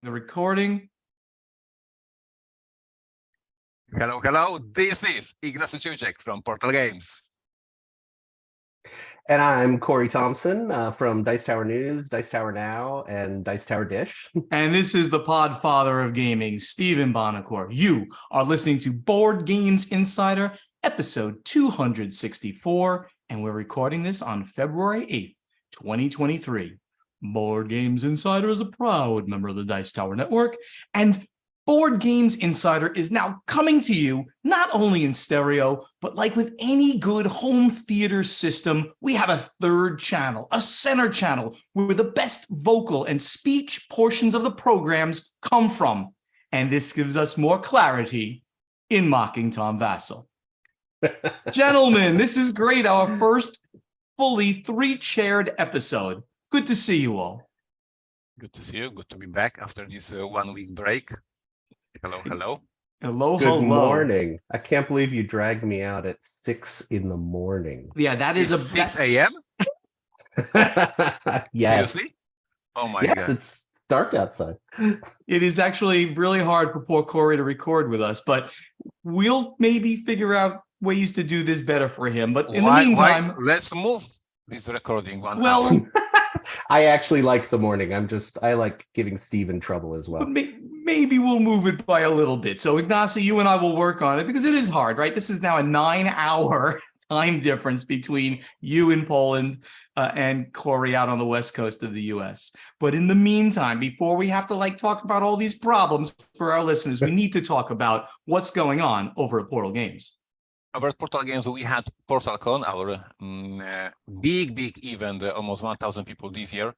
The recording. Hello. This is Ignacy from Portal Games. And I'm Corey Thompson from Dice Tower News, Dice Tower Now, and Dice Tower Dish. And this is the Podfather of Gaming, Stephen Bonacore. You are listening to Board Games Insider, episode 264, and we're recording this on February 8th, 2023. Board Games Insider is a proud member of the Dice Tower Network, and Board Games Insider is now coming to you not only in stereo, but like with any good home theater system, we have a third channel, a center channel, where the best vocal and speech portions of the programs come from. And this gives us more clarity in mocking Tom Vassell. Gentlemen, this is great. Our first fully three-chaired episode. Good to see you all. Good to see you. Good to be back after this 1 week break. Hello. Good morning. I can't believe you dragged me out at 6 a.m. Yeah, that is it's 6 a.m. Yes. Seriously? Oh my yes, god. It's dark outside. It is actually really hard for poor Corey to record with us, but we'll maybe figure out ways to do this better for him. But in the meantime, let's move this recording one. Well, I actually like the morning. I like giving Steven trouble as well. Maybe we'll move it by a little bit. So Ignacy, you and I will work on it because it is hard, right? This is now a 9-hour time difference between you in Poland and Corey out on the West Coast of the US. But in the meantime, before we have to talk about all these problems for our listeners, we need to talk about what's going on over at Portal Games. Over at Portal Games, we had PortalCon, our big event, almost 1,000 people this year.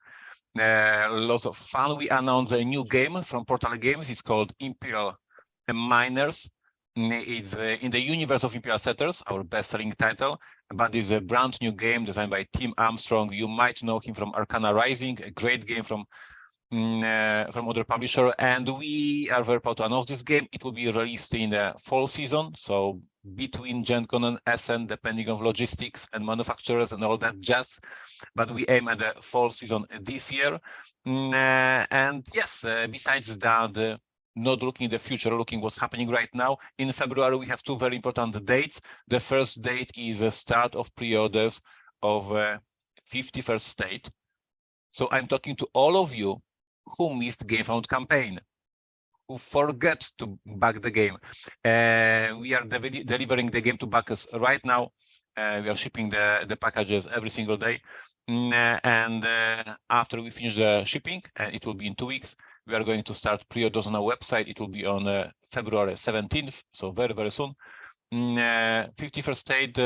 Lots of fun. We announced a new game from Portal Games. It's called Imperial Miners. It's in the universe of Imperial Setters, our best-selling title, but it's a brand new game designed by Tim Armstrong. You might know him from Arcana Rising, a great game from other publisher, and we are very proud to announce this game. It will be released in the fall season, so between Gen Con and Essen, depending on logistics and manufacturers and all that jazz. But we aim at the fall season this year. And yes, besides that, not looking in the future, looking what's happening right now. In February, we have two very important dates. The first date is the start of pre-orders of 51st State. So I'm talking to all of you who missed GameFound campaign, who forget to back the game. We are delivering the game to backers right now. We are shipping the packages every single day. And after we finish the shipping, and it will be in 2 weeks, we are going to start pre-orders on our website. It will be on February 17th, so very soon. 51st State,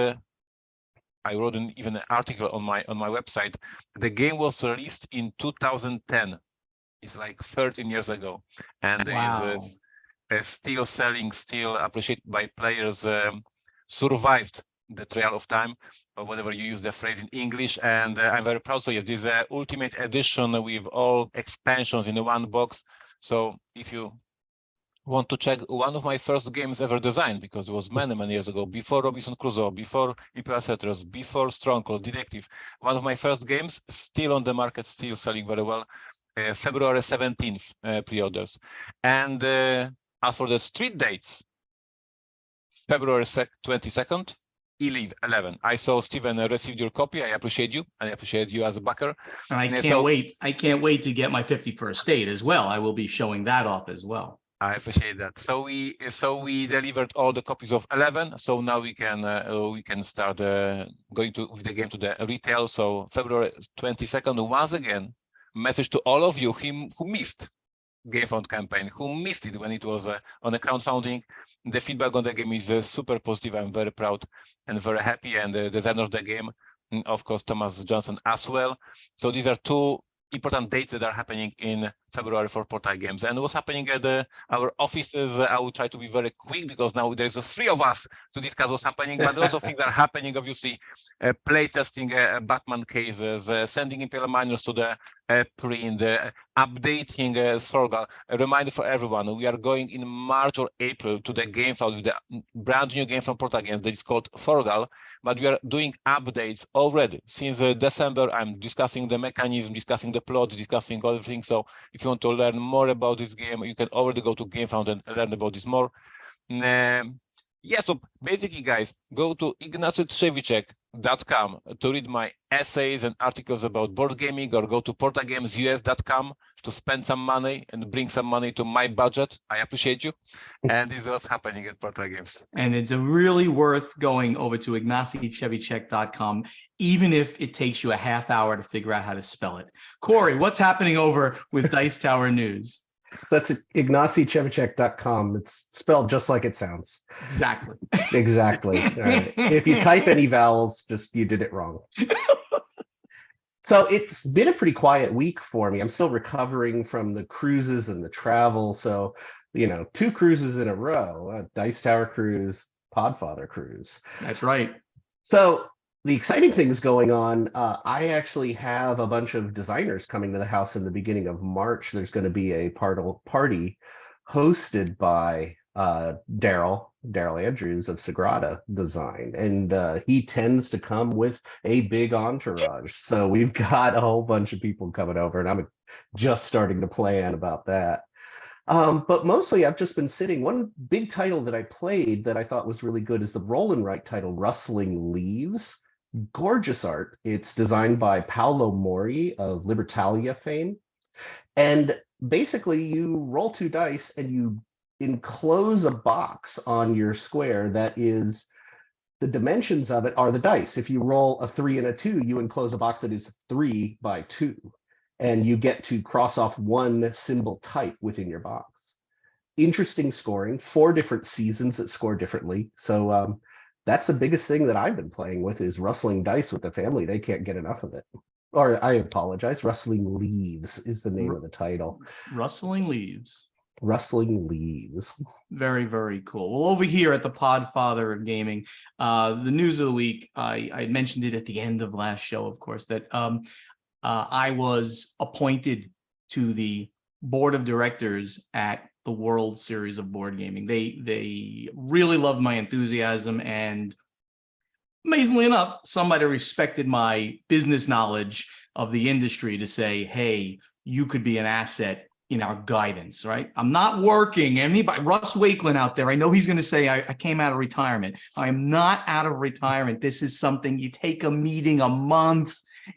I wrote even an article on my website. The game was released in 2010. It's like 13 years ago, and wow. is still selling, still appreciated by players, survived the trial of time, or whatever you use the phrase in English, and I'm very proud. So yes, this is an ultimate edition with all expansions in one box. So if you want to check one of my first games ever designed, because it was many years ago, before Robinson Crusoe, before Imperial Settlers, before Stronghold, Detective, one of my first games, still on the market, still selling very well. February 17th pre-orders. And as for the street dates, February 22nd, 11. I saw Stephen received your copy. I appreciate you. I appreciate you as a backer. And I can't wait to get my 51st State as well. I will be showing that off as well. I appreciate that. So we delivered all the copies of 11. So now we can start going with the game to the retail. So February 22nd, once again, message to all of you who missed GameFound campaign, who missed it when it was on the crowdfunding. The feedback on the game is super positive. I'm very proud and very happy, and the designer of the game, of course, Thomas Johnson as well. So these are two important dates that are happening in February for Portal Games. And what's happening at our offices, I will try to be very quick because now there's 3 of us to discuss what's happening, but lots of things are happening, obviously. Playtesting Batman cases, sending Imperial Miners to the print, updating Thorgal. A reminder for everyone, we are going in March or April to the GameFound with the brand new game from Portal Games that is called Thorgal, but we are doing updates already. Since December, I'm discussing the mechanism, discussing the plot, discussing everything. So if you want to learn more about this game, you can already go to GameFound and learn about this more. Yeah, so basically, guys, go to IgnacyTrzewicek.com to read my essays and articles about board gaming, or go to portagamesUS.com to spend some money and bring some money to my budget. I appreciate you. And this is what's happening at Portal Games. And it's really worth going over to IgnacyTrzewicek.com, even if it takes you a half hour to figure out how to spell it. Corey, what's happening over with Dice Tower News? So that's IgnacyTrzewicek.com. It's spelled just like it sounds. Exactly. Exactly. All right. If you type any vowels, just you did it wrong. So it's been a pretty quiet week for me. I'm still recovering from the cruises and the travel. So, 2 cruises in a row, a Dice Tower cruise, Podfather cruise. That's right. So the exciting things going on, I actually have a bunch of designers coming to the house in the beginning of March. There's going to be a party hosted by Daryl Andrews of Sagrada Design, and he tends to come with a big entourage. So we've got a whole bunch of people coming over, and I'm just starting to plan about that. But mostly I've just been sitting. One big title that I played that I thought was really good is the roll and write title, Rustling Leaves. Gorgeous art. It's designed by Paolo Mori of Libertalia fame. And basically you roll 2 dice and you enclose a box on your square that is, the dimensions of it are the dice. If you roll a 3 and a 2, you enclose a box that is 3 by 2. And you get to cross off 1 symbol type within your box. Interesting scoring, 4 different seasons that score differently. So that's the biggest thing that I've been playing with, is rustling dice with the family. They can't get enough of it. Or I apologize, Rustling Leaves is the name of the title. Rustling Leaves. Rustling Leaves. Very, very cool. Well, over here at the Podfather of Gaming, the news of the week, I mentioned it at the end of last show, of course, that I was appointed to the board of directors at the World Series of Board Gaming. They really loved my enthusiasm, and amazingly enough, somebody respected my business knowledge of the industry to say, hey, you could be an asset in our guidance, right? I'm not working. Anybody, Russ Wakeland out there, I know he's going to say I came out of retirement. I am not out of retirement. This is something you take a meeting a month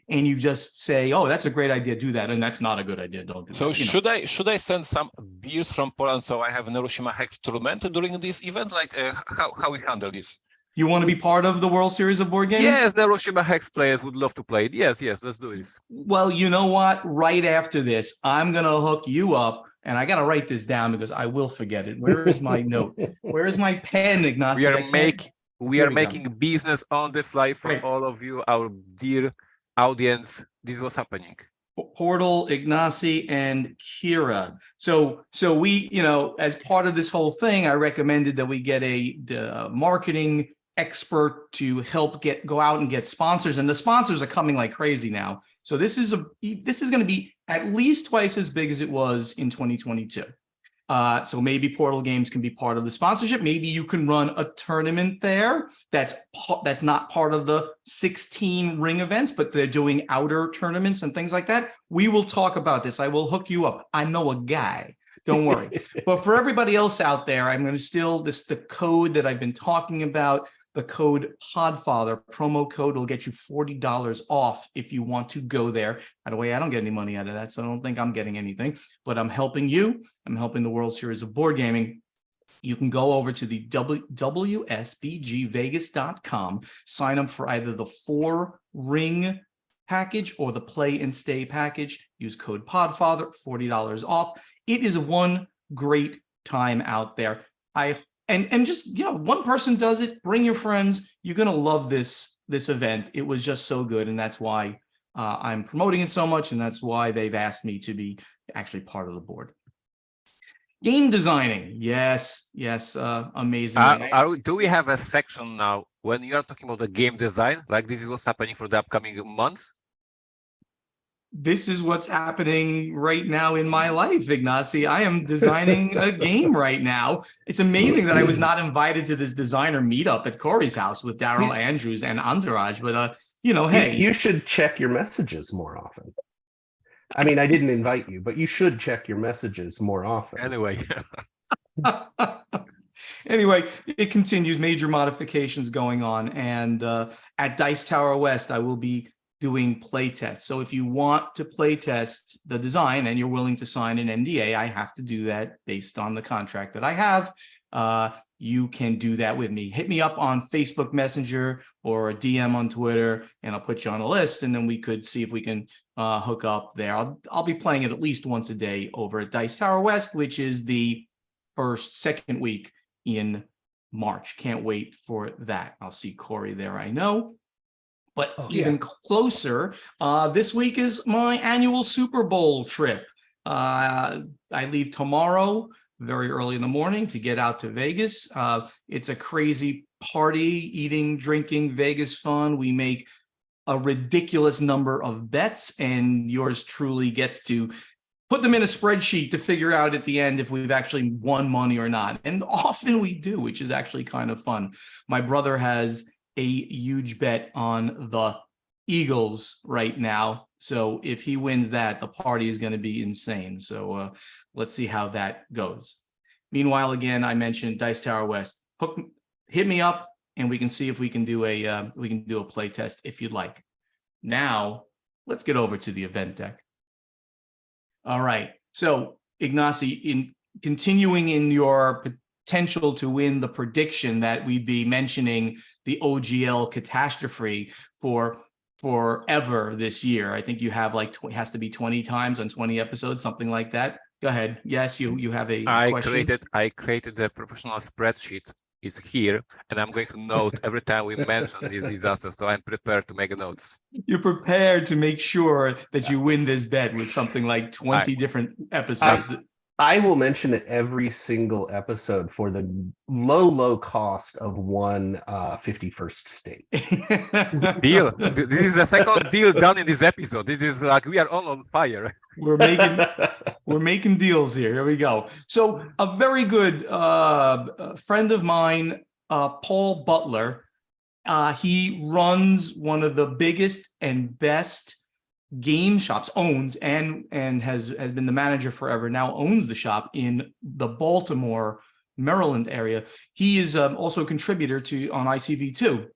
and you just say, oh, that's a great idea, do that. And that's not a good idea, don't do so that. Should I send some beers from Poland so I have Neroshima Hex tournament during this event? Like how we handle this? You want to be part of the World Series of Board Gaming? Yes, Neroshima Hex players would love to play it. Yes, let's do this. Well, you know what? Right after this, I'm going to hook you up, and I got to write this down because I will forget it. Where is my note? Where is my pen, Ignacy? We are making business on the fly for all of you, our dear audience. This is what's happening. Portal, Ignacy, and Kira. So we, as part of this whole thing, I recommended that we get a marketing expert to help go out and get sponsors, and the sponsors are coming like crazy now. So this is going to be at least twice as big as it was in 2022. So maybe Portal Games can be part of the sponsorship. Maybe you can run a tournament there that's not part of the 16 ring events, but they're doing outer tournaments and things like that. We will talk about this. I will hook you up. I know a guy. Don't worry. But for everybody else out there, I'm going to steal the code that I've been talking about. The code Podfather, promo code, will get you $40 off if you want to go there. By the way, I don't get any money out of that, so I don't think I'm getting anything, but I'm helping you. I'm helping the World Series of Board Gaming. You can go over to the WSBGVegas.com, sign up for either the 4-ring package or the play and stay package. Use code Podfather, $40 off. It is one great time out there. And just, one person does it, bring your friends. You're going to love this event. It was just so good. And that's why I'm promoting it so much. And that's why they've asked me to be actually part of the board. Game designing. Yes, amazing. Do we have a section now when you are talking about the game design? Like this is what's happening for the upcoming months? This is what's happening right now in my life, Ignacy. I am designing a game right now. It's amazing that I was not invited to this designer meetup at Corey's house with Daryl Andrews and Entourage, but hey. You should check your messages more often. I mean, I didn't invite you, but you should check your messages more often. Anyway, Anyway, it continues, major modifications going on. And at Dice Tower West, I will be doing playtests. So if you want to playtest the design and you're willing to sign an NDA, I have to do that based on the contract that I have. You can do that with me. Hit me up on Facebook Messenger or a DM on Twitter, and I'll put you on a list, and then we could see if we can hook up there. I'll be playing it at least once a day over at Dice Tower West, which is the second week in March. Can't wait for that. I'll see Corey there, I know. But even closer, this week is my annual Super Bowl trip. I leave tomorrow very early in the morning to get out to Vegas. It's a crazy party, eating, drinking, Vegas fun. We make a ridiculous number of bets, and yours truly gets to put them in a spreadsheet to figure out at the end if we've actually won money or not. And often we do, which is actually kind of fun. My brother has a huge bet on the Eagles right now. So if he wins that, the party is going to be insane. So let's see how that goes. Meanwhile, again, I mentioned Dice Tower West. Hit me up, and we can see if we can do a play test if you'd like. Now, let's get over to the event deck. All right. So, Ignacy, in continuing in your potential to win the prediction that we'd be mentioning the OGL catastrophe for forever this year. I think you have it has to be 20 times on 20 episodes, something like that. Go ahead. Yes, you have a question. I created a professional spreadsheet. It's here, and I'm going to note every time we mention this disaster, so I'm prepared to make notes. You're prepared to make sure that you win this bet with something like 20 different episodes. I will mention it every single episode for the low cost of one 51st state. Deal. This is the second deal done in this episode. This is like we are all on fire. We're making deals here. Here we go. So a very good friend of mine, Paul Butler, he runs one of the biggest and best game shops, owns and has been the manager forever, now owns the shop in the Baltimore, Maryland area. He is also a contributor on ICV2,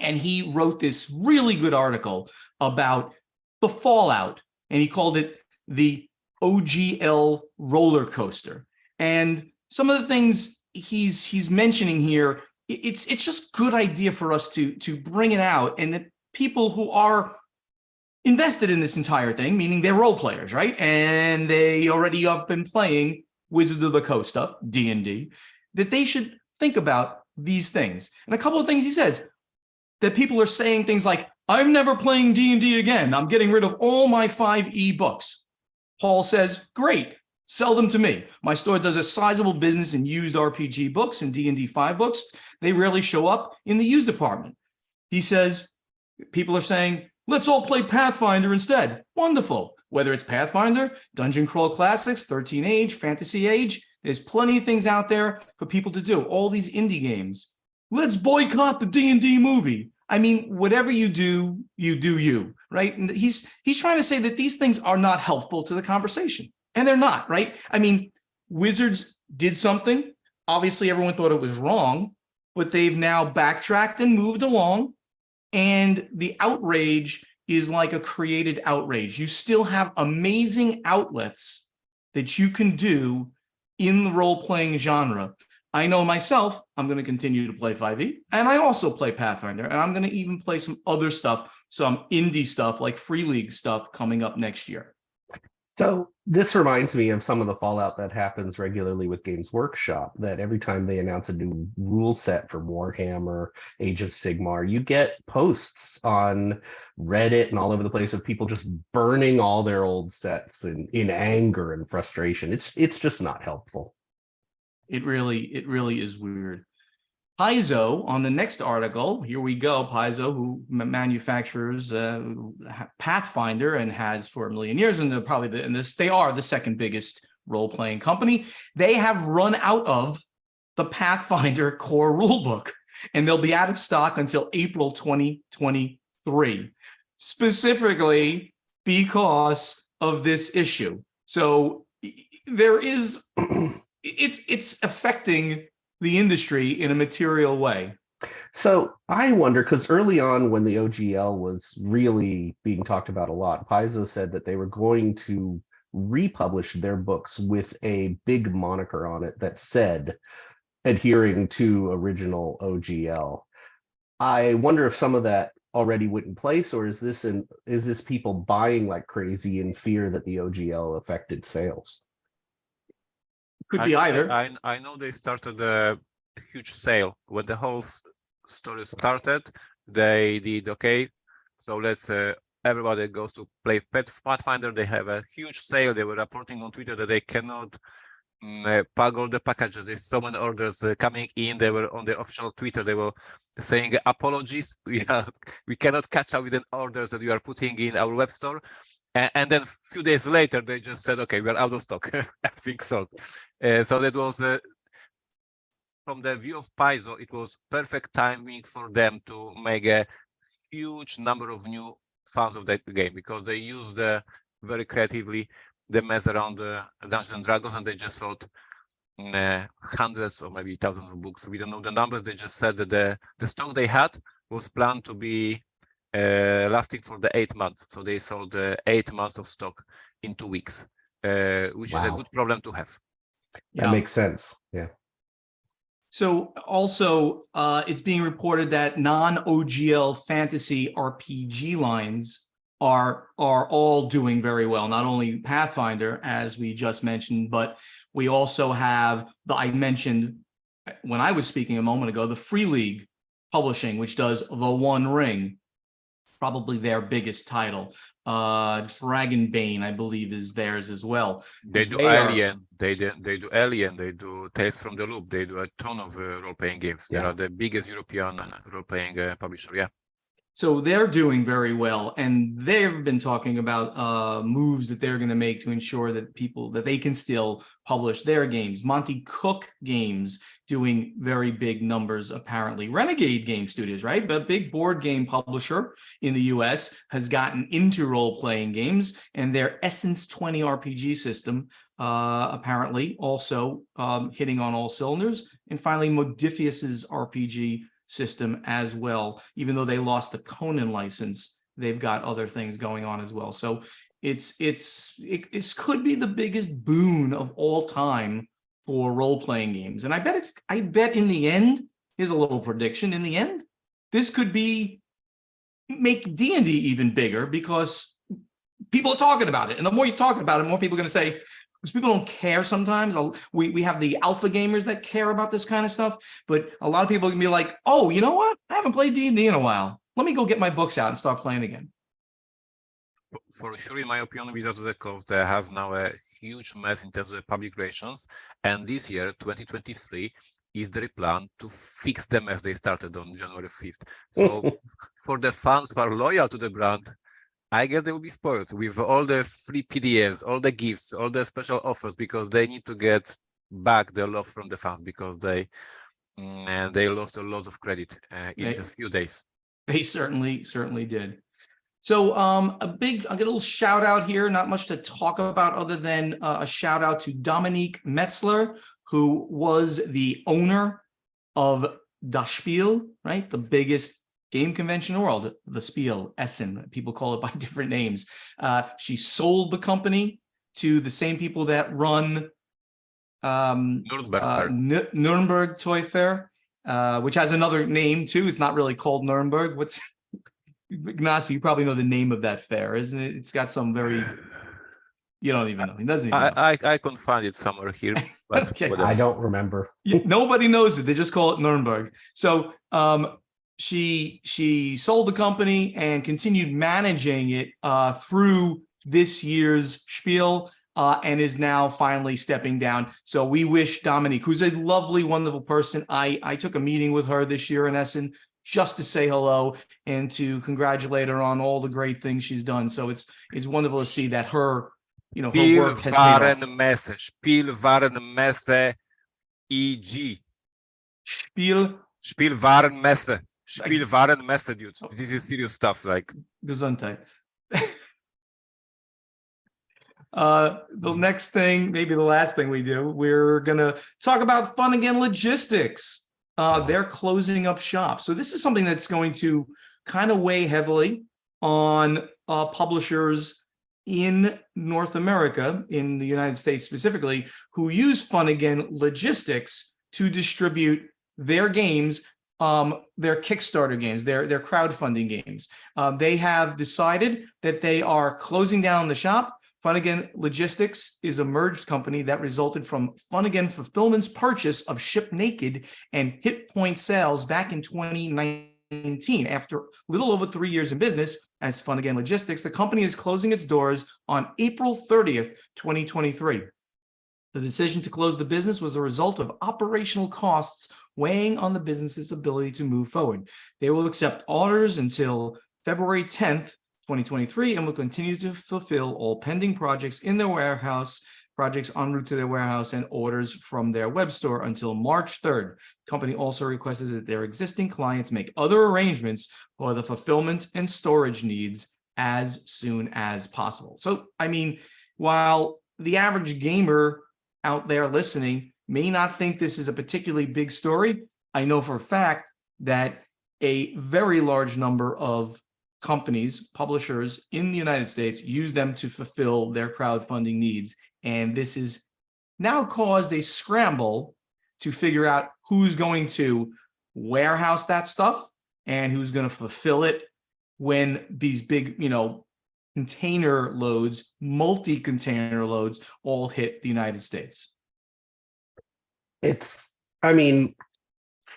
and he wrote this really good article about the fallout, and he called it the OGL roller coaster. And some of the things he's mentioning here, it's just good idea for us to bring it out, and that people who are invested in this entire thing, meaning they're role players, right? And they already have been playing Wizards of the Coast stuff, D&D, that they should think about these things. And a couple of things he says, that people are saying things like, I'm never playing D&D again. I'm getting rid of all my 5e books. Paul says, great, sell them to me. My store does a sizable business in used RPG books and D&D 5 books. They rarely show up in the used department. He says, people are saying, let's all play Pathfinder instead. Wonderful. Whether it's Pathfinder, Dungeon Crawl Classics, 13 Age, Fantasy Age, there's plenty of things out there for people to do. All these indie games. Let's boycott the D&D movie. I mean, whatever you do, you, right? And he's trying to say that these things are not helpful to the conversation. And they're not, right? I mean, Wizards did something. Obviously, everyone thought it was wrong, but they've now backtracked and moved along. And the outrage is like a created outrage. You still have amazing outlets that you can do in the role-playing genre. I know myself, I'm going to continue to play 5e, and I also play Pathfinder, and I'm going to even play some other stuff, some indie stuff like Free League stuff coming up next year. So this reminds me of some of the fallout that happens regularly with Games Workshop, that every time they announce a new rule set for Warhammer, Age of Sigmar, you get posts on Reddit and all over the place of people just burning all their old sets in anger and frustration. It's just not helpful. It really is weird. Paizo, on the next article, here we go. Paizo, who manufactures Pathfinder and has for a million years, and they are the second biggest role-playing company. They have run out of the Pathfinder core rulebook, and they'll be out of stock until April 2023, specifically because of this issue. So there is, it's affecting the industry in a material way. So I wonder, because early on when the OGL was really being talked about a lot, Paizo said that they were going to republish their books with a big moniker on it that said adhering to original OGL. I wonder if some of that already went in place, or is this people buying like crazy in fear that the OGL affected sales? Could be either. I know they started a huge sale when the whole story started. They did okay. So let's everybody goes to play Pathfinder. They have a huge sale. They were reporting on Twitter that they cannot pack all the packages. There's so many orders coming in. They were on the official Twitter. They were saying apologies. We cannot catch up with the orders that you are putting in our web store. And then a few days later, they just said, okay, we're out of stock. Everything sold. So that was, from the view of Paizo, it was perfect timing for them to make a huge number of new fans of that game, because they used very creatively the mess around Dungeons and Dragons, and they just sold hundreds or maybe thousands of books. We don't know the numbers. They just said that the stock they had was planned to be lasting for the 8 months. So they sold 8 months of stock in 2 weeks, which is a good problem to have. That makes sense. Yeah. So also, it's being reported that non-OGL fantasy RPG lines are all doing very well. Not only Pathfinder, as we just mentioned, but we also have I mentioned when I was speaking a moment ago, the Free League Publishing, which does The One Ring, probably their biggest title. Dragonbane, I believe, is theirs as well. They do Alien. They do Alien. They do Tales from the Loop. They do a ton of role-playing games. They are the biggest European role-playing publisher. Yeah. So they're doing very well, and they've been talking about moves that they're going to make to ensure that they can still publish their games. Monty Cook Games doing very big numbers, apparently. Renegade Game Studios, right? A big board game publisher in the US has gotten into role-playing games, and their Essence 20 RPG system apparently also hitting on all cylinders. And finally, Modifius's RPG system as well. Even though they lost the Conan license, they've got other things going on as well. So it could be the biggest boon of all time for role-playing games. And I bet in the end, here's a little prediction, in the end, this could make D&D even bigger, because people are talking about it. And the more you talk about it, more people are going to say, because people don't care sometimes. We have the alpha gamers that care about this kind of stuff, but a lot of people can be like, oh, you know what? I haven't played D&D in a while. Let me go get my books out and start playing again. For sure, in my opinion, Wizards of the Coast has now a huge mess in terms of public relations. And this year, 2023, is their plan to fix the mess they started on January 5th. So for the fans who are loyal to the brand, I guess they will be spoiled with all the free PDFs, all the gifts, all the special offers, because they need to get back the love from the fans, because they lost a lot of credit in just a few days. They certainly did. So I'll get a little shout out here, not much to talk about other than a shout out to Dominique Metzler, who was the owner of Das Spiel, right? The biggest game convention in the world, the Spiel, Essen. People call it by different names. She sold the company to the same people that run Nuremberg Toy Fair, which has another name too. It's not really called Nuremberg. What's Ignacy? You probably know the name of that fair, isn't it? It's got some very. You don't even know. He doesn't even know. I can find it somewhere here, but okay. I don't remember. Nobody knows it. They just call it Nuremberg. So she sold the company and continued managing it through this year's Spiel, and is now finally stepping down. So we wish Dominique, who's a lovely, wonderful person. I took a meeting with her this year in Essen just to say hello and to congratulate her on all the great things she's done. So it's wonderful to see that her work has paid off. Spielwarenmesse EG. Spielwarenmesse. Spielwarenmesse, dude. This is serious stuff. Like Gesundheit. The next thing, maybe the last thing we do, we're gonna talk about Fun Again Logistics. They're closing up shop. So this is something that's going to kind of weigh heavily on publishers in North America, in the United States specifically, who use Fun Again Logistics to distribute their games, their Kickstarter games, their crowdfunding games. They have decided that they are closing down the shop. Fun Again Logistics is a merged company that resulted from Fun Again Fulfillment's purchase of Ship Naked and Hit Point Sales back in 2019. After a little over 3 years in business as Fun Again Logistics, the company is closing its doors on April 30th, 2023. The decision to close the business was a result of operational costs weighing on the business's ability to move forward. They will accept orders until February 10th, 2023, and will continue to fulfill all pending projects in their warehouse, projects en route to their warehouse, and orders from their web store until March 3rd. The company also requested that their existing clients make other arrangements for the fulfillment and storage needs as soon as possible. So, I mean, while the average gamer out there listening may not think this is a particularly big story, I know for a fact that a very large number of companies, publishers in the United States use them to fulfill their crowdfunding needs. And this has now caused a scramble to figure out who's going to warehouse that stuff and who's going to fulfill it when these big, container loads, multi-container loads all hit the United States.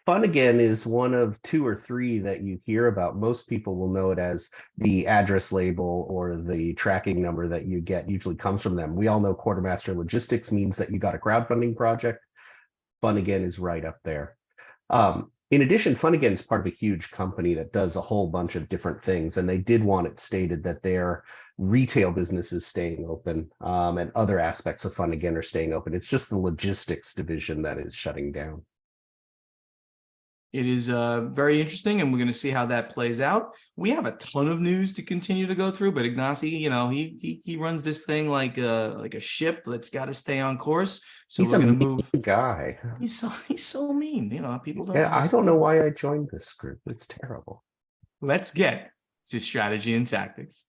Fun Again is one of 2 or 3 that you hear about. Most people will know it as the address label or the tracking number that you get usually comes from them. We all know Quartermaster Logistics means that you got a crowdfunding project. Fun Again is right up there. In addition, Fun Again is part of a huge company that does a whole bunch of different things, and they did want it stated that their retail business is staying open, and other aspects of Fun Again are staying open. It's just the logistics division that is shutting down. It is very interesting, and we're going to see how that plays out. We have a ton of news to continue to go through, but Ignacy, he runs this thing like a ship that's got to stay on course. So He's we're going to mean move. Guy. He's so mean. People don't. Yeah, I don't know why I joined this group. It's terrible. Let's get to strategy and tactics.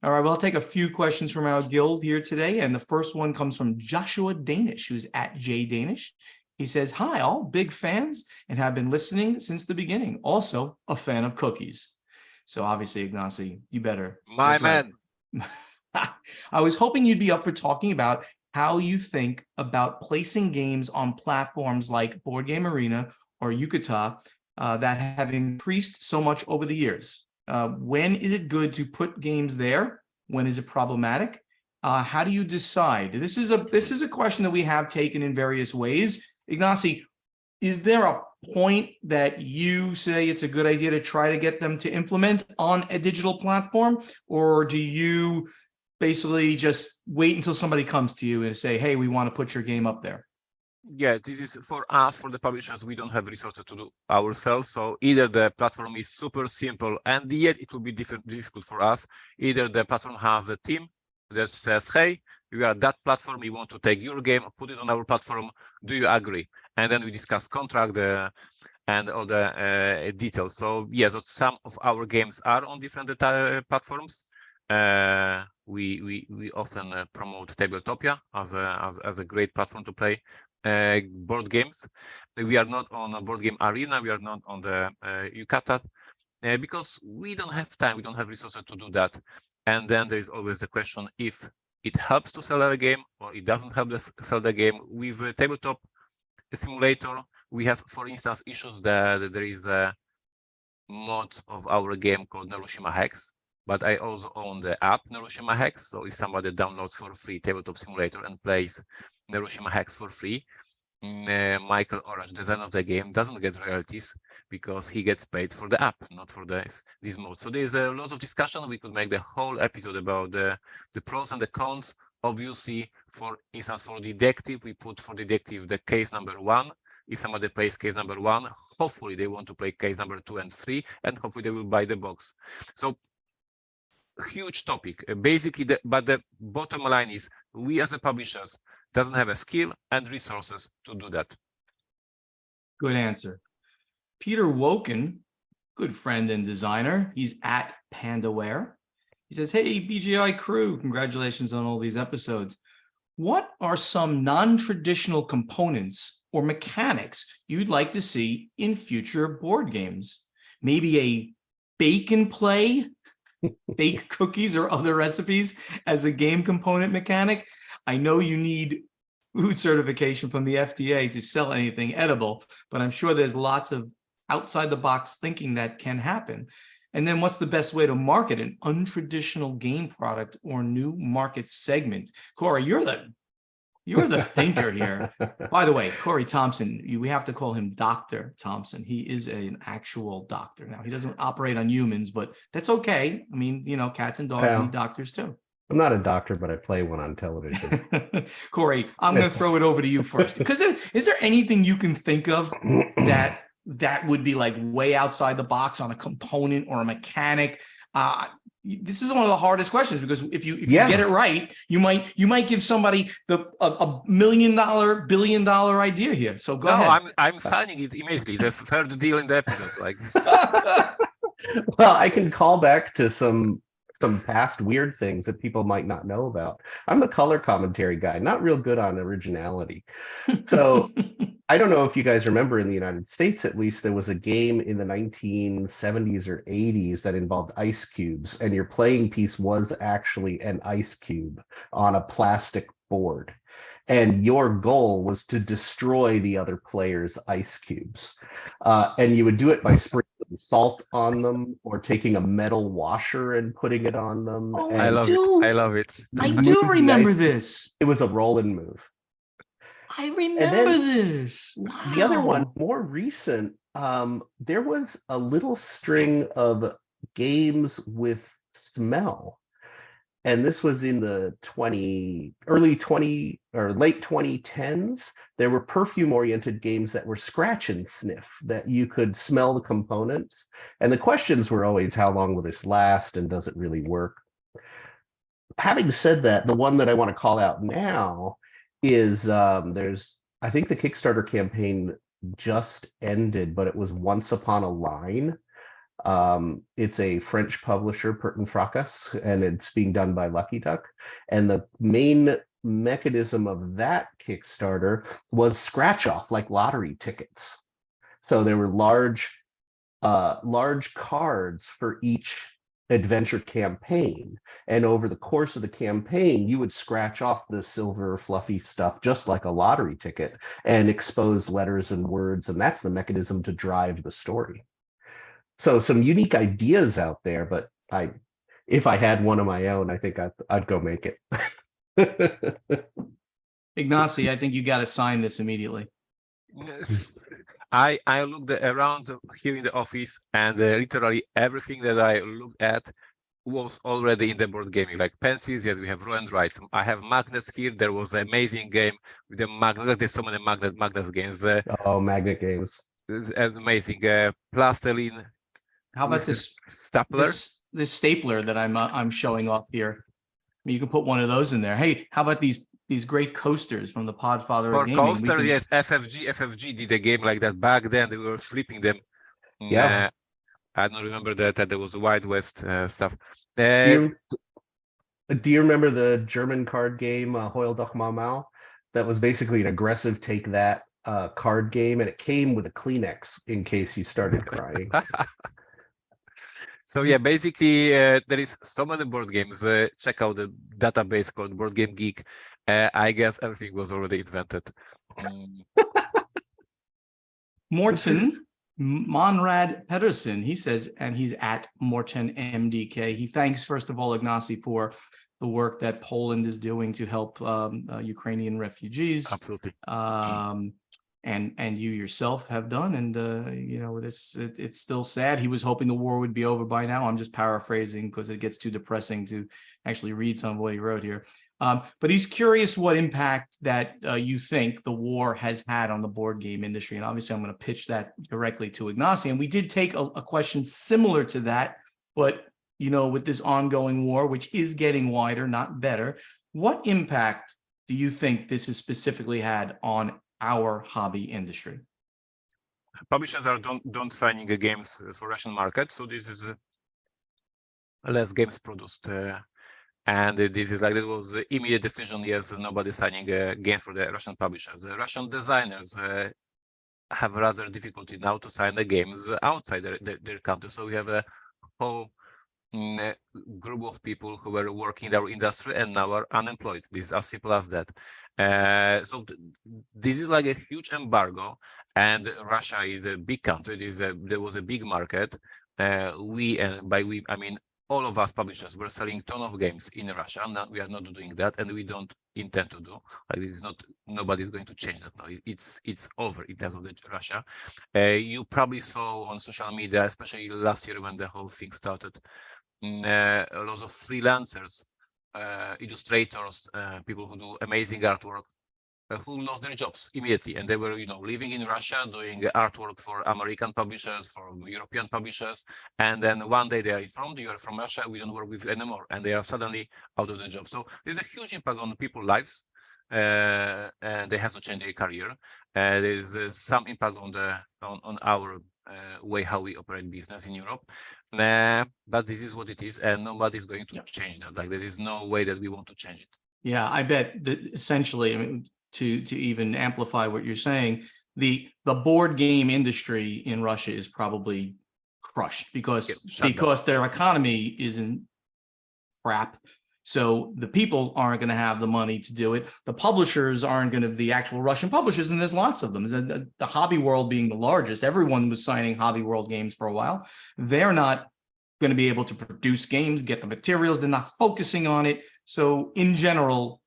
All right, well, I'll take a few questions from our guild here today, and the first one comes from Joshua Danish, who's at @JDanish. He says, "Hi, all big fans and have been listening since the beginning. Also, a fan of cookies." So obviously, Ignacy, you better. My man. Right. I was hoping you'd be up for talking about how you think about placing games on platforms like Board Game Arena or Yucata that have increased so much over the years. When is it good to put games there? When is it problematic? How do you decide? This is a question that we have taken in various ways. Ignacy, is there a point that you say it's a good idea to try to get them to implement on a digital platform, or do you basically just wait until somebody comes to you and say, "Hey, we want to put your game up there"? Yeah, this is for us, for the publishers. We don't have resources to do ourselves. So either the platform is super simple and yet it will be difficult for us. Either the platform has a team that says, "Hey, we are that platform, we want to take your game, put it on our platform, do you agree?" And then we discuss contract and all the details. So yes, some of our games are on different platforms. We often promote Tabletopia as a great platform to play board games. We are not on a Board Game Arena, we are not on the Yucata, because we don't have time, we don't have resources to do that. And then there is always the question if it helps to sell a game or it doesn't help to sell the game. With a tabletop simulator, we have, for instance, issues that there is a mod of our game called Narushima Hex, but I also own the app Narushima Hex. So if somebody downloads for free Tabletop Simulator and plays Narushima Hex for free, Michael Orange, designer of the game, doesn't get royalties because he gets paid for the app, not for this mode. So there's a lot of discussion. We could make the whole episode about the pros and the cons. Obviously, for instance, for detective, we put for detective the case number 1. If somebody plays case number 1, hopefully they want to play case number 2 and 3, and hopefully they will buy the box. So huge topic. Basically, but the bottom line is we as a publishers doesn't have a skill and resources to do that. Good answer. Peter Woken, good friend and designer. He's at Pandaware. He says, hey, BGI crew, congratulations on all these episodes. What are some non-traditional components or mechanics you'd like to see in future board games? Maybe a bake and play, bake cookies or other recipes as a game component mechanic. I know you need food certification from the FDA to sell anything edible, but I'm sure there's lots of outside the box thinking that can happen. And then what's the best way to market an untraditional game product or new market segment? Corey, you're the thinker here. By the way, Corey Thompson, we have to call him Dr. Thompson. He is an actual doctor. Now, he doesn't operate on humans, but that's okay. I mean, you know, cats and dogs need doctors too. I'm not a doctor, but I play one on television. Corey, I'm going to throw it over to you first. Because is there anything you can think of that would be like way outside the box on a component or a mechanic? This is one of the hardest questions, because if you get it right, you might give somebody a $1 million, $1 billion idea here. So go ahead. I'm signing it immediately. The third deal in the episode. Like, well, I can call back to some past weird things that people might not know about. I'm the color commentary guy, not real good on originality. So I don't know if you guys remember, in the United States, at least, there was a game in the 1970s or 80s that involved ice cubes, and your playing piece was actually an ice cube on a plastic board. And your goal was to destroy the other player's ice cubes. And you would do it by sprinkling salt on them or taking a metal washer and putting it on them. Oh, and I love it. I do remember this. It was a roll and move. I remember this. Wow. The other one, more recent, there was a little string of games with smell. And this was in the late 2010s. There were perfume-oriented games that were scratch and sniff, that you could smell the components. And the questions were always, how long will this last, and does it really work? Having said that, the one that I want to call out now is I think the Kickstarter campaign just ended, but it was Once Upon a Line. It's a French publisher, Pert & Fracas, and it's being done by Lucky Duck. And the main mechanism of that Kickstarter was scratch off, like lottery tickets. So there were large cards for each adventure campaign, and over the course of the campaign you would scratch off the silver fluffy stuff just like a lottery ticket and expose letters and words, and that's the mechanism to drive the story. So some unique ideas out there, but if I had one of my own, I think I'd go make it. Ignacy, I think you got to sign this immediately. I looked around here in the office, and literally everything that I looked at was already in the board gaming, like pencils. Yes, we have roll and write. I have magnets here. There was an amazing game with the magnets. There's so many magnets games. Magnet games. Amazing. Plastiline. How about this stapler? This stapler that I'm showing off here? I mean, you can put one of those in there. Hey, how about these great coasters from the Podfather For of Gaming? coaster, yes, FFG did a game like that back then. They were flipping them. Yeah. I don't remember that there was Wild West stuff. Do you remember the German card game Heul doch mal Mau? That was basically an aggressive take that card game, and it came with a Kleenex in case you started crying. So yeah, basically there is so many board games. Check out the database called Board Game Geek. I guess everything was already invented. Morton Monrad Pedersen, he says, and he's at Morton MDK. He thanks, first of all, Ignacy, for the work that Poland is doing to help Ukrainian refugees. Absolutely. And you yourself have done, and you know, it's still sad. He was hoping the war would be over by now. I'm just paraphrasing because it gets too depressing to actually read some of what he wrote here. But he's curious what impact that you think the war has had on the board game industry. And obviously I'm going to pitch that directly to Ignacy. And we did take a question similar to that, but with this ongoing war, which is getting wider, not better, what impact do you think this has specifically had on our hobby industry? Publishers are don't signing games for Russian market, so this is less games produced. And this is like, it was an immediate decision. Yes, nobody signing a game for the Russian publishers. Russian designers have rather difficulty now to sign the games outside their country. So we have a whole group of people who were working in our industry and now are unemployed. This is as simple as that. So this is like a huge embargo, and Russia is a big country. There was a big market. By we, I mean all of us publishers were selling a ton of games in Russia. Now we are not doing that, and we don't intend to do. Like, this is not, nobody is going to change that now. It's over in terms of Russia. You probably saw on social media, especially last year when the whole thing started, a lot of freelancers, illustrators, people who do amazing artwork, who lost their jobs immediately, and they were, living in Russia, doing artwork for American publishers, for European publishers, and then one day they are informed, you are from Russia, we don't work with you anymore, and they are suddenly out of the job. So there's a huge impact on people's lives, and they have to change their career. There's some impact on our way how we operate business in Europe, but this is what it is, and nobody's going to change that. Like, there is no way that we want to change it. Yeah, I bet that essentially, I mean, to even amplify what you're saying, the board game industry in Russia is probably crushed because their economy isn't crap. So the people aren't going to have the money to do it. The publishers aren't going to, the actual Russian publishers, and there's lots of them. The hobby world being the largest, everyone was signing hobby world games for a while. They're not going to be able to produce games, get the materials. They're not focusing on it. So in general,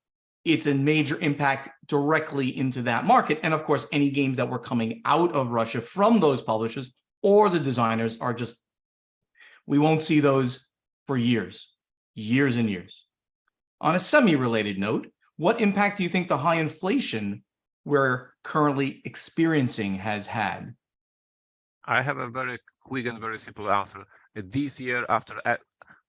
it's a major impact directly into that market. And of course, any games that were coming out of Russia from those publishers or the designers are just, we won't see those for years and years. On a semi-related note, what impact do you think the high inflation we're currently experiencing has had? I have a very quick and very simple answer. This year, after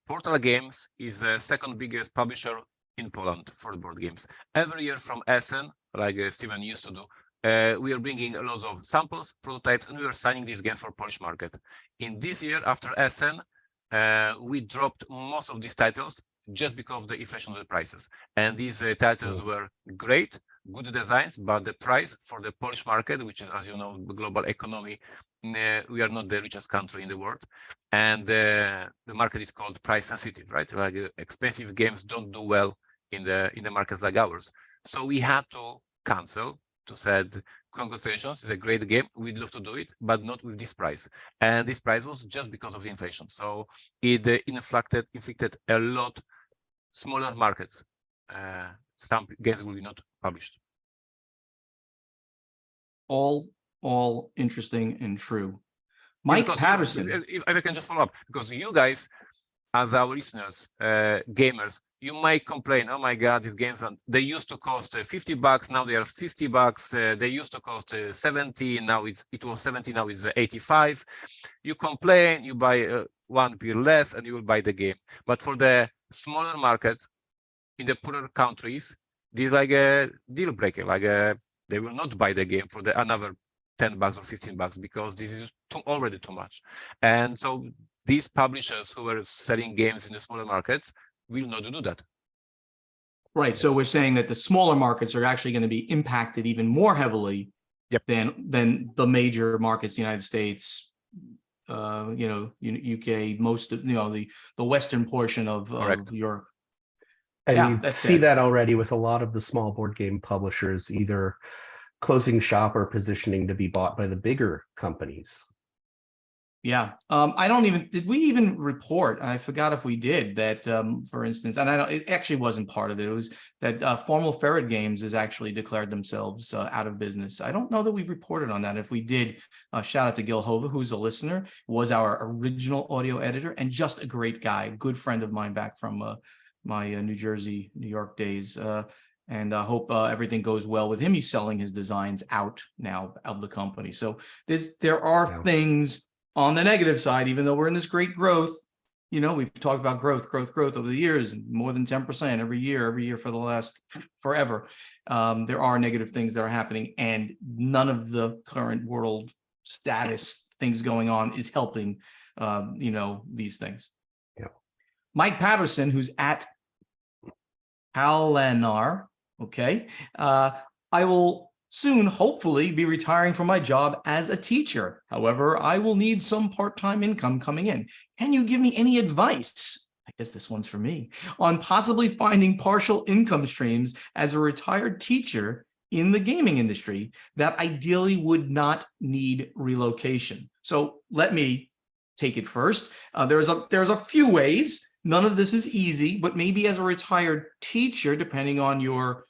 Portal Games is the second biggest publisher in Poland for board games. Every year from Essen, like Steven used to do, we are bringing a lot of samples, prototypes, and we are signing these games for Polish market. In this year, after Essen, we dropped most of these titles just because of the inflation of the prices. And these titles were great, good designs, but the price for the Polish market, which is, as you know, the global economy, we are not the richest country in the world, and the market is called price sensitive, right? Like expensive games don't do well in the markets like ours. So we had to cancel, to said, congratulations, it's a great game, we'd love to do it, but not with this price. And this price was just because of the inflation. So it inflicted a lot smaller markets. Some games will be not published. All interesting and true. Mike Patterson. If I can just follow up, because you guys, as our listeners, gamers, you might complain, oh my God, these games, they used to cost $50, now they are $50. They used to cost 70, now it was 70, now it's 85. You complain, you buy one beer less, and you will buy the game. But for the smaller markets in the poorer countries, this is like a deal breaker. Like they will not buy the game for the another $10 or $15 because this is already too much. And so these publishers who are selling games in the smaller markets will not do that. Right. So we're saying that the smaller markets are actually going to be impacted even more heavily than the major markets, the United States, UK, most of, the Western portion of Europe. And you see that already with a lot of the small board game publishers either closing shop or positioning to be bought by the bigger companies. Yeah. Did we even report? I forgot if we did that, for instance, and it actually wasn't part of it. It was that Formal Ferret Games has actually declared themselves out of business. I don't know that we've reported on that. If we did, shout out to Gil Hova, who's a listener, was our original audio editor and just a great guy, good friend of mine back from my New York days. And I hope everything goes well with him. He's selling his designs out now of the company. So there are things on the negative side, even though we're in this great growth, we've talked about growth over the years, more than 10% every year for the last forever. There are negative things that are happening, and none of the current world status things going on is helping, these things. Yeah. Mike Patterson, who's at Palanar, okay. I will soon, hopefully, be retiring from my job as a teacher. However, I will need some part-time income coming in. Can you give me any advice? I guess this one's for me, on possibly finding partial income streams as a retired teacher in the gaming industry that ideally would not need relocation. So let me take it first. There's a few ways. None of this is easy, but maybe as a retired teacher, depending on your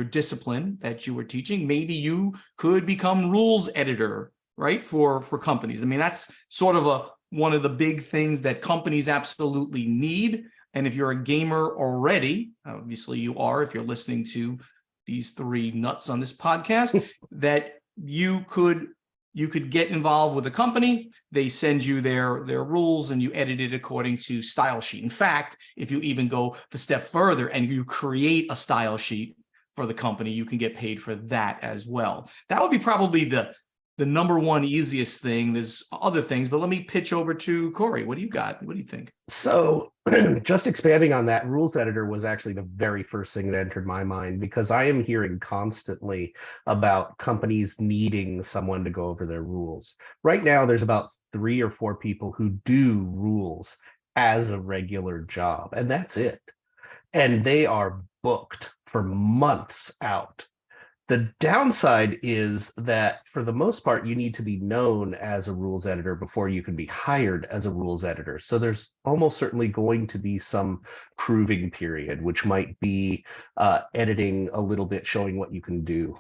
discipline that you were teaching, maybe you could become rules editor, right? For companies. I mean, that's sort of one of the big things that companies absolutely need. And if you're a gamer already, obviously you are, if you're listening to these three nuts on this podcast, that you could get involved with a company. They send you their rules and you edit it according to style sheet. In fact, if you even go the step further and you create a style sheet for the company, you can get paid for that as well. That would be probably the number one easiest thing. There's other things, but let me pitch over to Corey. What do you got? What do you think? So just expanding on that, rules editor was actually the very first thing that entered my mind, because I am hearing constantly about companies needing someone to go over their rules. Right now, there's about 3 or 4 people who do rules as a regular job, and that's it. And they are booked for months out. The downside is that for the most part, you need to be known as a rules editor before you can be hired as a rules editor. So there's almost certainly going to be some proving period, which might be editing a little bit, showing what you can do.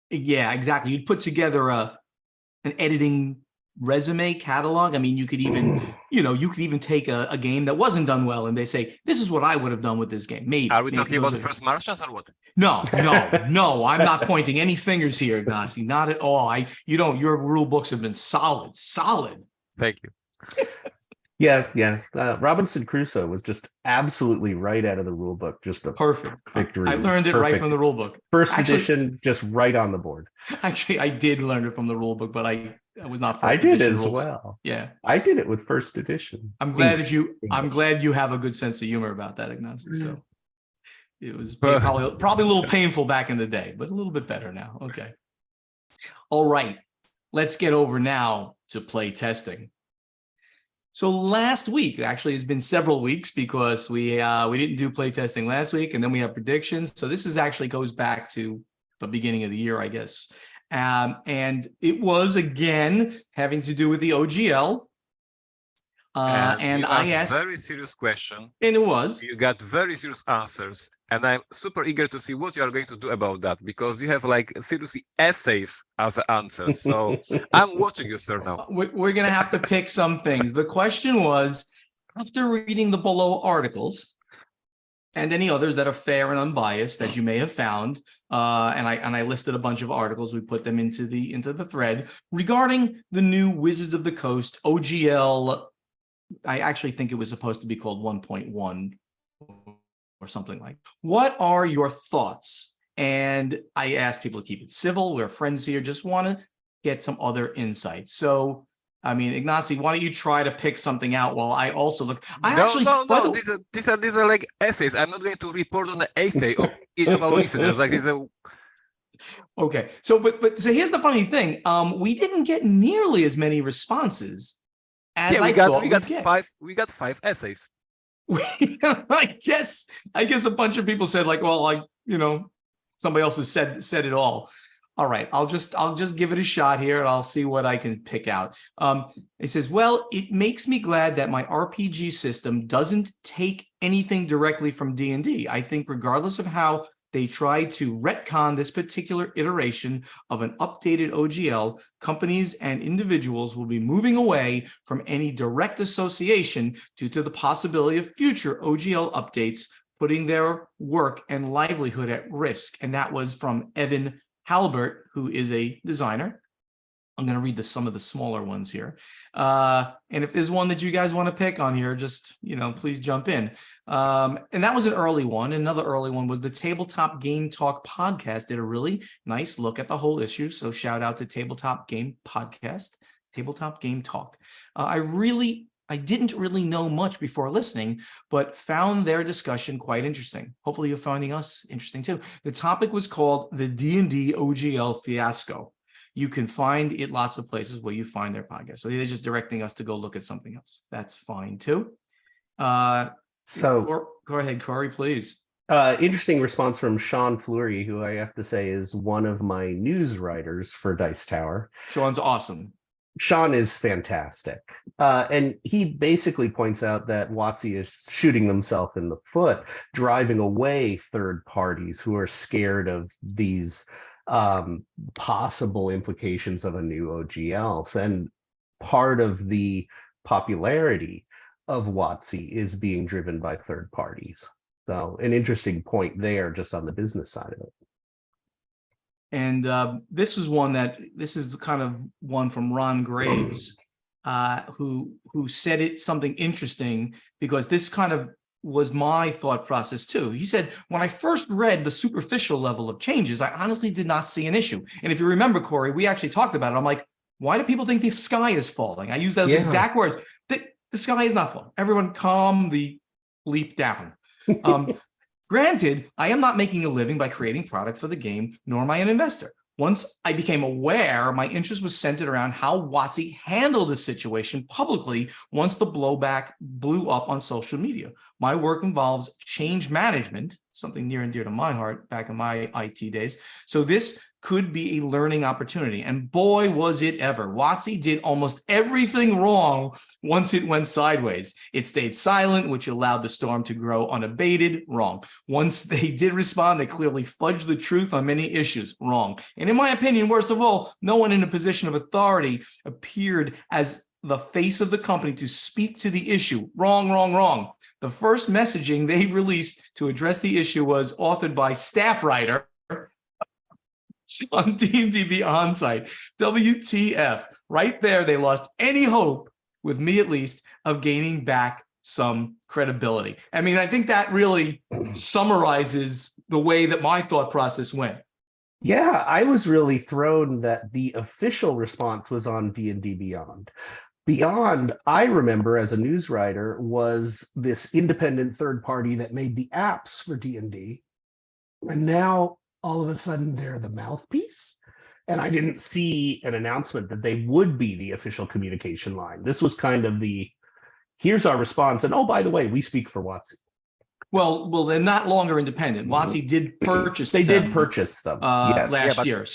Yeah, exactly. You'd put together an editing resume catalog. I mean, you could even, take a game that wasn't done well and they say, this is what I would have done with this game. Maybe. Are we talking about the first Martians or what? No, I'm not pointing any fingers here, Ignacy, not at all. Your rule books have been solid. Thank you. Yeah. Robinson Crusoe was just absolutely right out of the rule book. Just a perfect. I learned it right perfect. from the rule book. First edition, just right on the board. Actually, I did learn it from the rule book, but I was not first I did edition as rules. Well. Yeah, I did it with first edition. I'm glad you have a good sense of humor about that, Ignacy. So it was probably a little painful back in the day, but a little bit better now. Okay. All right, let's get over now to play testing. So last week, actually, it's been several weeks because we didn't do play testing last week, and then we have predictions. So this actually goes back to the beginning of the year, I guess. And it was, again, having to do with the OGL. And I asked a very serious question. And it was. You got very serious answers. And I'm super eager to see what you are going to do about that, because you have seriously essays as an answer. So I'm watching you, sir, now. We're going to have to pick some things. The question was, after reading the below articles and any others that are fair and unbiased that you may have found, and I listed a bunch of articles. We put them into the thread regarding the new Wizards of the Coast OGL. I actually think it was supposed to be called 1.1 or something like. What are your thoughts? And I asked people to keep it civil. We're friends here. Just want to get some other insight. So, I mean, Ignacy, why don't you try to pick something out while I also look? No. These are like essays. I'm not going to report on the essay of each of our listeners. Okay. So, but here's the funny thing. We didn't get nearly as many responses as I thought. We got 5 essays. I guess a bunch of people said somebody else has said it all. All right, I'll just give it a shot here and I'll see what I can pick out. It says, well, it makes me glad that my RPG system doesn't take anything directly from D&D. I think regardless of how they try to retcon this particular iteration of an updated OGL, companies and individuals will be moving away from any direct association due to the possibility of future OGL updates, putting their work and livelihood at risk. And that was from Evan Halbert, who is a designer. I'm going to read some of the smaller ones here. And if there's one that you guys want to pick on here, just, please jump in. And that was an early one. Another early one was the Tabletop Game Talk podcast did a really nice look at the whole issue. So shout out to Tabletop Game Podcast, Tabletop Game Talk. I didn't really know much before listening, but found their discussion quite interesting. Hopefully you're finding us interesting too. The topic was called the D&D OGL Fiasco. You can find it lots of places where you find their podcast. So they're just directing us to go look at something else. That's fine too. Go ahead, Corey, please. Interesting response from Sean Fleury, who I have to say is one of my news writers for Dice Tower. Sean's awesome. Sean is fantastic. And he basically points out that WotC is shooting themselves in the foot, driving away third parties who are scared of these possible implications of a new OGL. And part of the popularity of WotC is being driven by third parties. So an interesting point there just on the business side of it. And this is the kind of one from Ron Graves, who said something interesting, because this kind of was my thought process too. He said, when I first read the superficial level of changes, I honestly did not see an issue. And if you remember, Corey, we actually talked about it. I'm like, why do people think the sky is falling? I use those exact words. The sky is not falling. Everyone calm the leap down. Granted, I am not making a living by creating product for the game, nor am I an investor. Once I became aware, my interest was centered around how WotC handled the situation publicly once the blowback blew up on social media. My work involves change management, something near and dear to my heart back in my IT days. So this could be a learning opportunity. And boy, was it ever. WotC did almost everything wrong once it went sideways. It stayed silent, which allowed the storm to grow unabated. Wrong. Once they did respond, they clearly fudged the truth on many issues. Wrong. And in my opinion, worst of all, no one in a position of authority appeared as the face of the company to speak to the issue. Wrong, wrong, wrong. The first messaging they released to address the issue was authored by staff writer on D&D Beyond site. WTF. Right there, they lost any hope, with me at least, of gaining back some credibility. I mean, I think that really summarizes the way that my thought process went. Yeah, I was really thrown that the official response was on D&D Beyond. Beyond, I remember as a news writer, was this independent third party that made the apps for D&D. And now all of a sudden they're the mouthpiece. And I didn't see an announcement that they would be the official communication line. This was kind of here's our response. And oh, by the way, we speak for WotC. Well, they're not longer independent. WotC did purchase them. They did purchase them last year.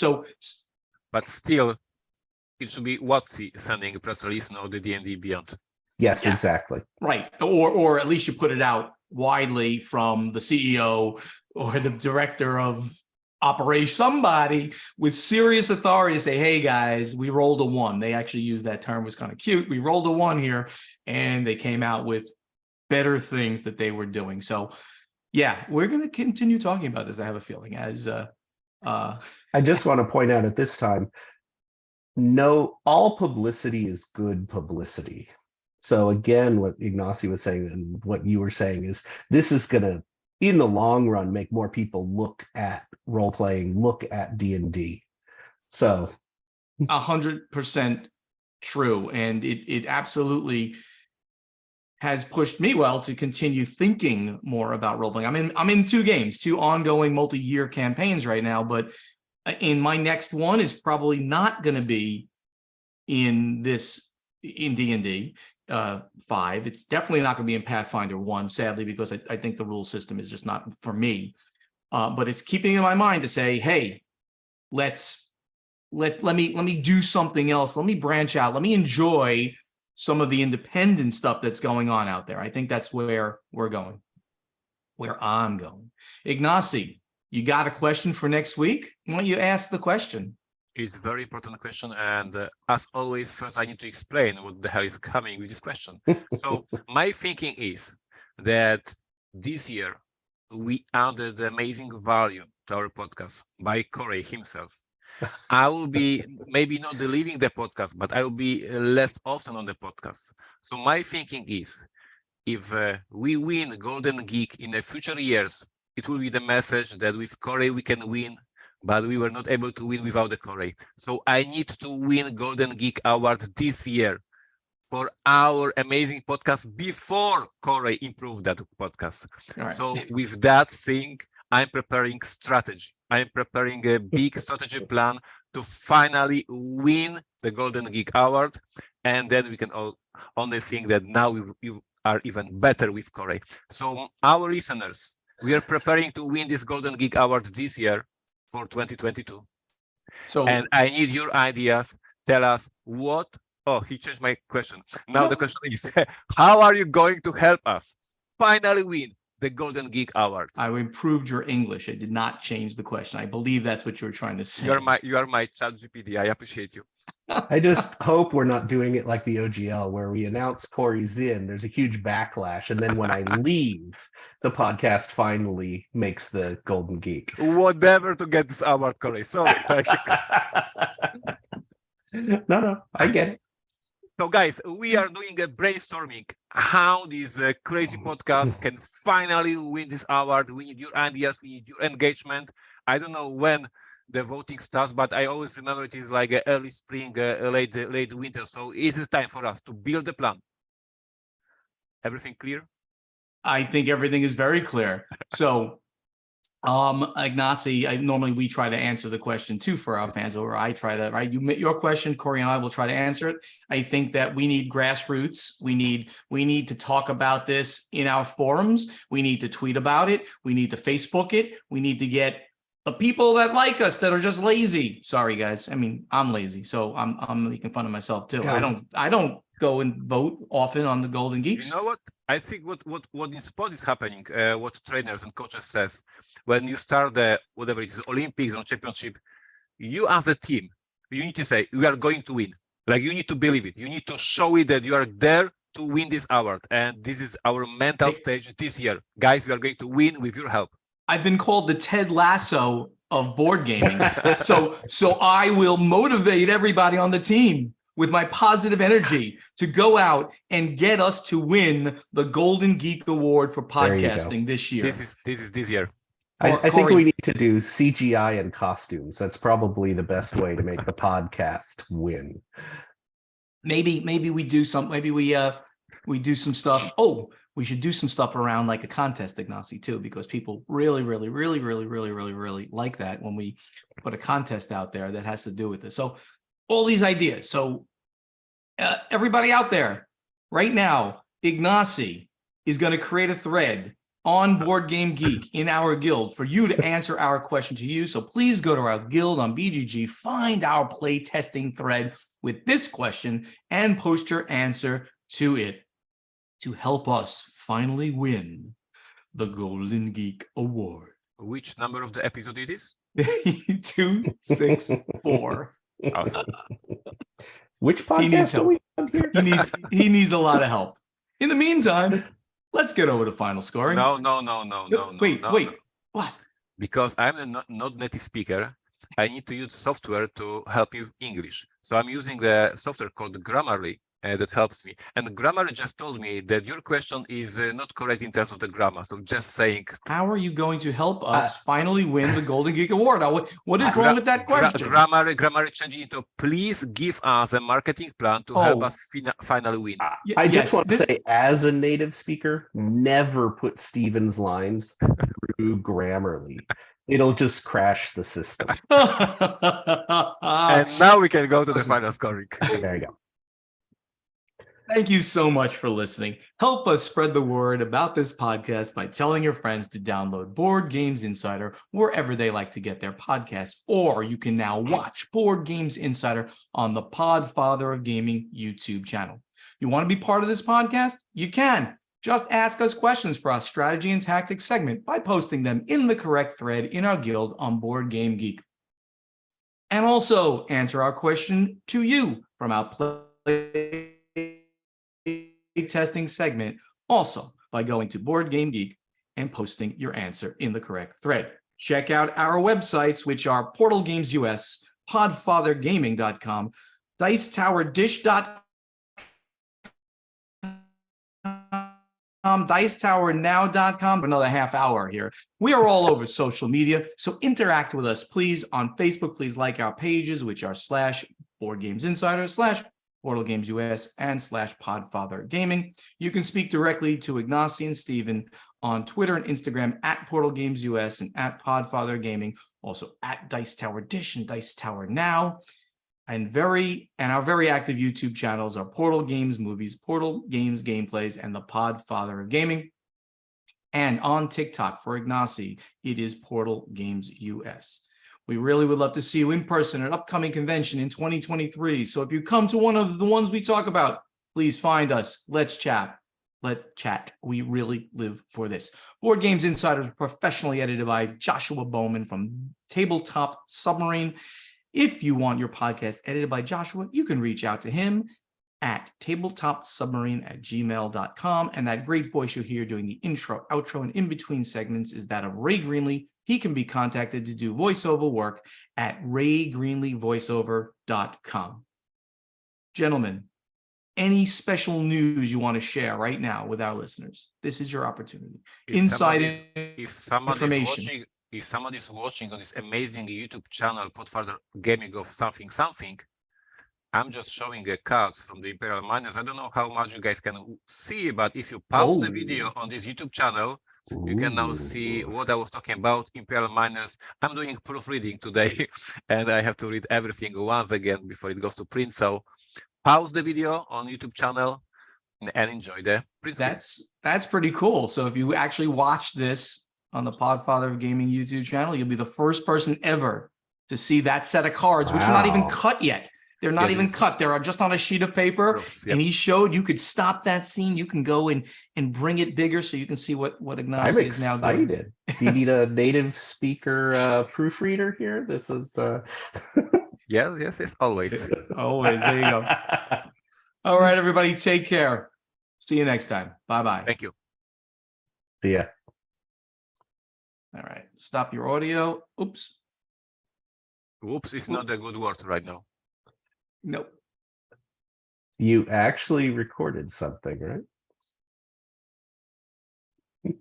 But still, it should be WotC sending a press release, not the D&D Beyond. Yes, yeah. Exactly. Right. Or at least you put it out widely from the CEO or the director of operations, somebody with serious authority to say, hey guys, we rolled a 1. They actually used that term, was kind of cute. We rolled a 1 here, and they came out with better things that they were doing. So yeah, we're going to continue talking about this, I have a feeling, as I just want to point out at this time, all publicity is good publicity. So again, what Ignacy was saying and what you were saying is this is going to, in the long run, make more people look at role-playing, look at D&D. So 100% true. And it absolutely has pushed me to continue thinking more about role-playing. I'm in 2 games, 2 ongoing multi-year campaigns right now, but in my next one is probably not going to be in D&D 5. It's definitely not going to be in Pathfinder 1, sadly, because I think the rule system is just not for me. But it's keeping in my mind to say, hey, let me do something else. Let me branch out. Let me enjoy some of the independent stuff that's going on out there. I think that's where we're going, where I'm going. Ignacy, you got a question for next week? Why don't you ask the question? It's a very important question, and as always, first I need to explain what the hell is coming with this question. So my thinking is that this year we added amazing value to our podcast by Corey himself. I will be maybe not leaving the podcast, but I will be less often on the podcast. So my thinking is, if we win Golden Geek in the future years, it will be the message that with Corey we can win, but we were not able to win without the Corey. So I need to win Golden Geek Award this year for our amazing podcast before Corey improved that podcast. Right. So with that thing, I'm preparing strategy. I'm preparing a big strategy plan to finally win the Golden Geek Award. And then we can all only think that now we are even better with Corey. So our listeners, we are preparing to win this Golden Geek Award this year for 2022. So And I need your ideas. Tell us what. Oh, he changed my question. Now the question is, how are you going to help us finally win the Golden Geek Award? I improved your English. I did not change the question. I believe that's what you were trying to say. You are my chat GPT. I appreciate you. I just hope we're not doing it like the OGL, where we announce Corey's in, there's a huge backlash, and then when I leave, the podcast finally makes the Golden Geek. Whatever to get this award, Corey. Sorry. No, I get it. So guys, we are doing a brainstorming how this crazy podcast can finally win this award. We need your ideas, we need your engagement. I don't know when the voting starts, but I always remember it is like early spring, late winter. So it is time for us to build a plan. Everything clear? I think everything is very clear. So, Ignacy, normally we try to answer the question too for our fans, or I try to, right? Your question, Corey and I will try to answer it. I think that we need grassroots. We need to talk about this in our forums. We need to tweet about it. We need to Facebook it. We need to get the people that like us that are just lazy. Sorry, guys. I mean, I'm lazy, so I'm making fun of myself too. Yeah. I don't go and vote often on the Golden Geeks. You know what? I think what in sports is happening, what trainers and coaches says, when you start the whatever it is, Olympics or championship, you as a team, you need to say we are going to win. Like you need to believe it. You need to show it that you are there to win this award, and this is our mental stage this year, guys. We are going to win with your help. I've been called the Ted Lasso of board gaming, so I will motivate everybody on the team with my positive energy to go out and get us to win the Golden Geek Award for podcasting this year. This is this year. I think we need to do CGI and costumes. That's probably the best way to make the podcast win. Maybe we do some. Maybe we do some stuff. Oh, we should do some stuff around like a contest, Ignacy, too, because people really like that when we put a contest out there that has to do with this. So all these ideas. So everybody out there right now, Ignacy is going to create a thread on Board Game Geek in our guild for you to answer our question to you. So please go to our guild on BGG, find our playtesting thread with this question and post your answer to it to help us finally win the Golden Geek Award. Which number of the episode it is? 264. Awesome. Which podcast are we on here? He needs a lot of help. In the meantime, let's get over to final scoring. No. Wait. What? Because I'm not native speaker, I need to use software to help you English. So I'm using the software called Grammarly that helps me. And Grammarly just told me that your question is not correct in terms of the grammar. So just saying. How are you going to help us finally win the Golden Geek Award? What is wrong with that question? Grammarly changing into please give us a marketing plan to help us finally win. I just want to say, as a native speaker, never put Steven's lines through Grammarly. It'll just crash the system. And now we can go to the final scoring. There you go. Thank you so much for listening. Help us spread the word about this podcast by telling your friends to download Board Games Insider wherever they like to get their podcasts, or you can now watch Board Games Insider on the Podfather of Gaming YouTube channel. You want to be part of this podcast? You can. Just ask us questions for our strategy and tactics segment by posting them in the correct thread in our guild on Board Game Geek. And also answer our question to you from our testing segment, also by going to Board Game Geek and posting your answer in the correct thread. Check out our websites, which are Portal Games US, podfathergaming.com, dicetowerdish.com, dicetowernow.com for another half hour here. We are all over social media, so interact with us, please. On Facebook, please like our pages, which are /BoardGamesInsider, /Portal Games US, and /Podfather Gaming. You can speak directly to Ignacy and Steven on Twitter and Instagram at Portal Games US and at Podfather Gaming, also at Dice Tower Dish and Dice Tower Now. And our very active YouTube channels are Portal Games Movies, Portal Games Gameplays, and the Podfather of Gaming. And on TikTok for Ignacy, it is Portal Games US. We really would love to see you in person at an upcoming convention in 2023. So if you come to one of the ones we talk about, please find us. Let's chat. Let's chat. We really live for this. Board Games Insider is professionally edited by Joshua Bowman from Tabletop Submarine. If you want your podcast edited by Joshua, you can reach out to him at tabletopsubmarine@gmail.com. And that great voice you hear doing the intro, outro, and in-between segments is that of Ray Greenlee. He can be contacted to do voiceover work at raygreenleevoiceover.com. Gentlemen, any special news you want to share right now with our listeners? This is your opportunity. If somebody's information. If somebody's watching on this amazing YouTube channel, Podfather Gaming of something, I'm just showing cards from the Imperial Miners. I don't know how much you guys can see, but if you pause the video on this YouTube channel, you can now see what I was talking about, Imperial Miners. I'm doing proofreading today, and I have to read everything once again before it goes to print. So pause the video on YouTube channel and enjoy the print. That's pretty cool. So if you actually watch this on the Podfather of Gaming YouTube channel, you'll be the first person ever to see that set of cards, which are not even cut yet. They're not even cut. They're just on a sheet of paper. Yep. And he showed you could stop that scene. You can go and bring it bigger so you can see what Ignacy is now doing. I'm excited. Do you need a native speaker proofreader here? This is Yes, always. Always. There you go. All right, everybody, take care. See you next time. Bye-bye. Thank you. See ya. All right, stop your audio. Oops. Whoops is not a good word right now. Nope. You actually recorded something, right?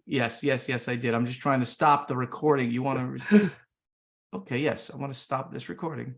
Yes, I did. I'm just trying to stop the recording. You want to? Okay, yes, I want to stop this recording.